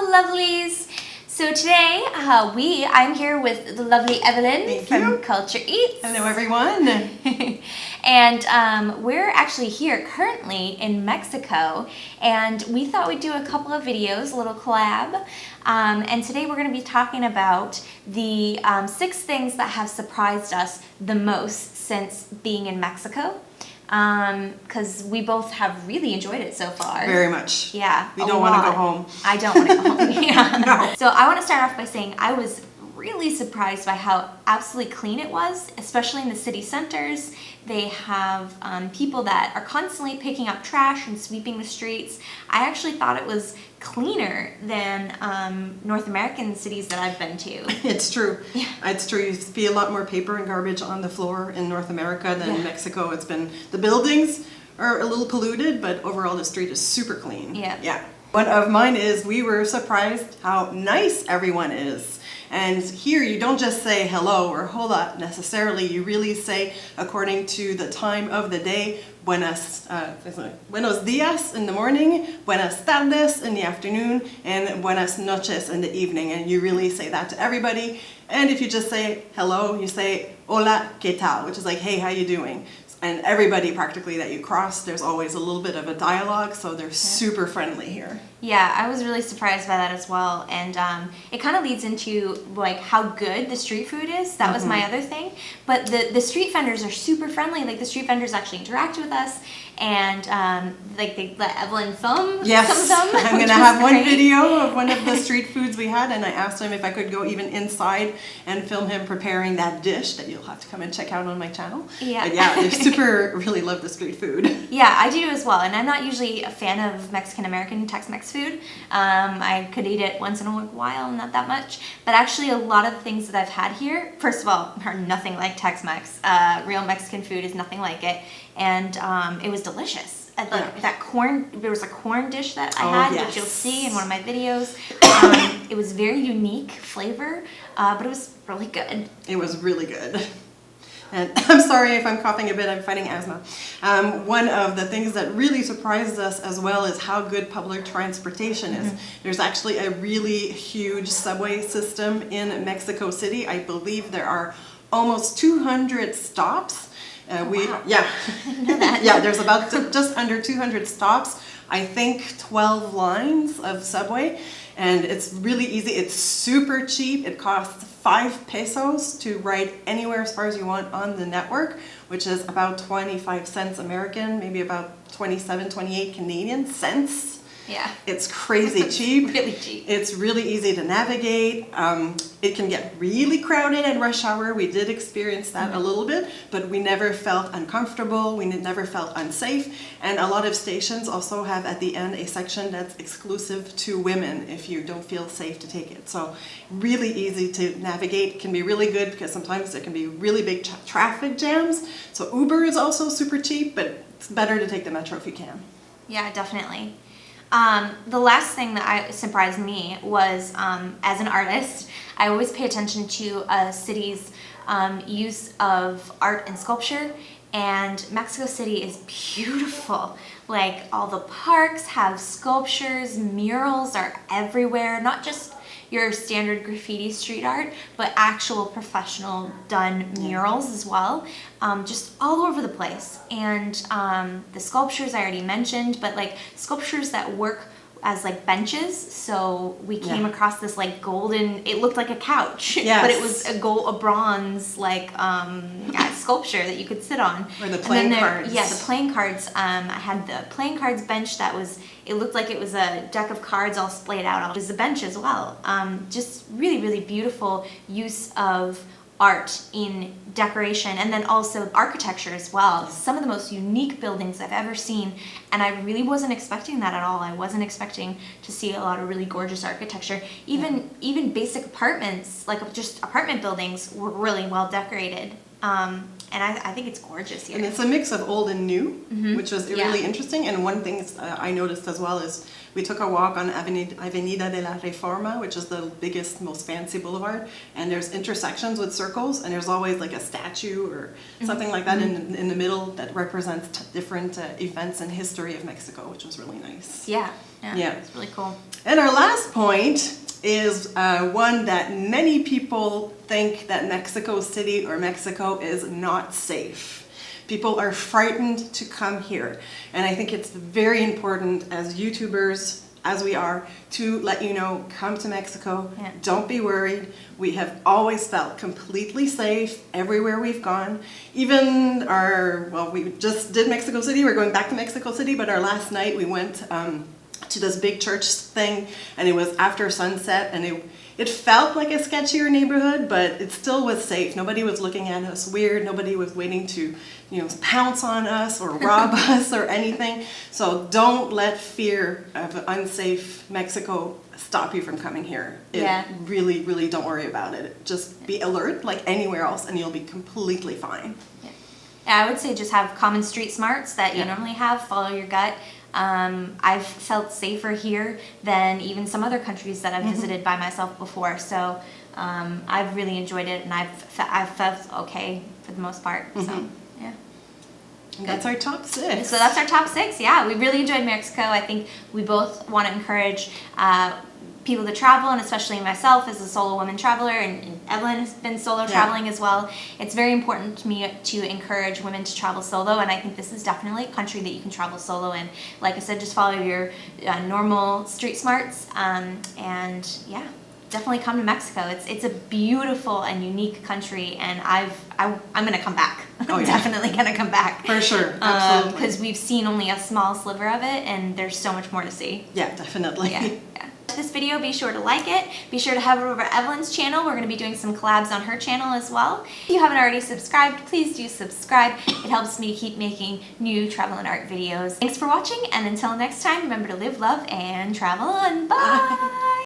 lovelies. So today I'm here with the lovely Evelyne from Culture Eats. Hello everyone. And we're actually here currently in Mexico, and we thought we'd do a couple of videos, a little collab. And today we're going to be talking about the 6 things that have surprised us the most since being in Mexico. Because we both have really enjoyed it so far. Very much. Yeah. We don't want to go home. I don't want to go home. Yeah. No. So I want to start off by saying I was really surprised by how absolutely clean it was, especially in the city centers. They have people that are constantly picking up trash and sweeping the streets. I actually thought it was cleaner than North American cities that I've been to. It's true. Yeah. It's true. You see a lot more paper and garbage on the floor in North America than in Mexico. It's been, the buildings are a little polluted, but overall the street is super clean. Yeah. Yeah. One of mine is we were surprised how nice everyone is. And here you don't just say hello or hola necessarily, you really say, according to the time of the day, buenos dias in the morning, buenas tardes in the afternoon, and buenas noches in the evening. And you really say that to everybody. And if you just say hello, you say hola, ¿qué tal? Which is like, hey, how you doing? And everybody practically that you cross, there's always a little bit of a dialogue, so they're super friendly here. Yeah, I was really surprised by that as well, and it kind of leads into like how good the street food is. That was my other thing. But the street vendors are super friendly. Like the street vendors actually interact with us, and like they let Evelyne film some of them. I'm gonna have one video of one of the street foods we had, and I asked him if I could go even inside and film him preparing that dish that you'll have to come and check out on my channel. Yeah. But yeah, they really love the street food. Yeah, I do as well, and I'm not usually a fan of Mexican-American Tex-Mex food. I could eat it once in a while, not that much, but actually a lot of the things that I've had here, first of all, are nothing like Tex-Mex. Real Mexican food is nothing like it, and it was delicious. That corn, there was a corn dish that I had, which you'll see in one of my videos. It was very unique flavor, but it was really good. It was really good. And I'm sorry if I'm coughing a bit, I'm fighting asthma. One of the things that really surprised us as well is how good public transportation is. There's actually a really huge subway system in Mexico City. I believe there are almost 200 stops. Wow. Yeah, I didn't know that. yeah, there's about just under 200 stops. I think 12 lines of subway, and it's really easy. It's super cheap. It costs 5 pesos to ride anywhere as far as you want on the network, which is about 25 cents American, maybe about 27, 28 Canadian cents. Yeah. It's crazy cheap. Really cheap. It's really easy to navigate. It can get really crowded at rush hour. We did experience that a little bit, but we never felt uncomfortable. We never felt unsafe. And a lot of stations also have at the end a section that's exclusive to women if you don't feel safe to take it. So really easy to navigate. It can be really good because sometimes there can be really big traffic jams. So Uber is also super cheap, but it's better to take the metro if you can. Yeah, definitely. The last thing that surprised me was, as an artist, I always pay attention to a city's use of art and sculpture, and Mexico City is beautiful. Like, all the parks have sculptures, murals are everywhere, not just your standard graffiti street art, but actual professional done murals as well, just all over the place. And the sculptures I already mentioned, but like sculptures that work as like benches. So we came across this like golden, it looked like a couch, but it was a bronze like sculpture that you could sit on. Or the playing cards. Yeah, the playing cards. I had the playing cards bench that was, it looked like it was a deck of cards all splayed out. It was a bench as well. Just really, really beautiful use of art in decoration, and then also architecture as well. Some of the most unique buildings I've ever seen, and I really wasn't expecting that at all. I wasn't expecting to see a lot of really gorgeous architecture. Even basic apartments, like just apartment buildings, were really well decorated. And I think it's gorgeous here. And it's a mix of old and new, which was Yeah. really interesting. And one thing I noticed as well is we took a walk on Avenida de la Reforma, which is the biggest, most fancy boulevard. And there's intersections with circles, and there's always like a statue or something like that in the middle that represents different events and history of Mexico, which was really nice. Yeah. Yeah. It's really cool. And our last point is one that many people think that Mexico City or Mexico is not safe. People are frightened to come here. And I think it's very important as YouTubers, as we are, to let you know, come to Mexico. Yeah. Don't be worried. We have always felt completely safe everywhere we've gone. Even we just did Mexico City. We're going back to Mexico City, but our last night we went to this big church thing, and it was after sunset, and it felt like a sketchier neighborhood, but it still was safe. Nobody was looking at us weird. Nobody was waiting to, pounce on us or rob us or anything. So don't let fear of unsafe Mexico stop you from coming here. Really, really don't worry about it. Just be alert like anywhere else, and you'll be completely fine. Yeah. I would say just have common street smarts that you normally have. Follow your gut. I've felt safer here than even some other countries that I've visited by myself before. So I've really enjoyed it, and I've felt okay for the most part. So yeah. And that's our top 6. So that's our top 6. Yeah, we really enjoyed Mexico. I think we both want to encourage people to travel, and especially myself as a solo woman traveler, and Evelyne has been solo traveling as well. It's very important to me to encourage women to travel solo, and I think this is definitely a country that you can travel solo in. Like I said, just follow your normal street smarts, and yeah, definitely come to Mexico. It's a beautiful and unique country, and I'm gonna come back. Oh, yeah. Definitely gonna come back For sure, absolutely. because we've seen only a small sliver of it, and there's so much more to see. Yeah, definitely. Yeah. This video, be sure to like it. Be sure to head over to Evelyne's channel. We're going to be doing some collabs on her channel as well. If you haven't already subscribed, please do subscribe. It helps me keep making new travel and art videos. Thanks for watching, and until next time, remember to live, love, and travel on. Bye!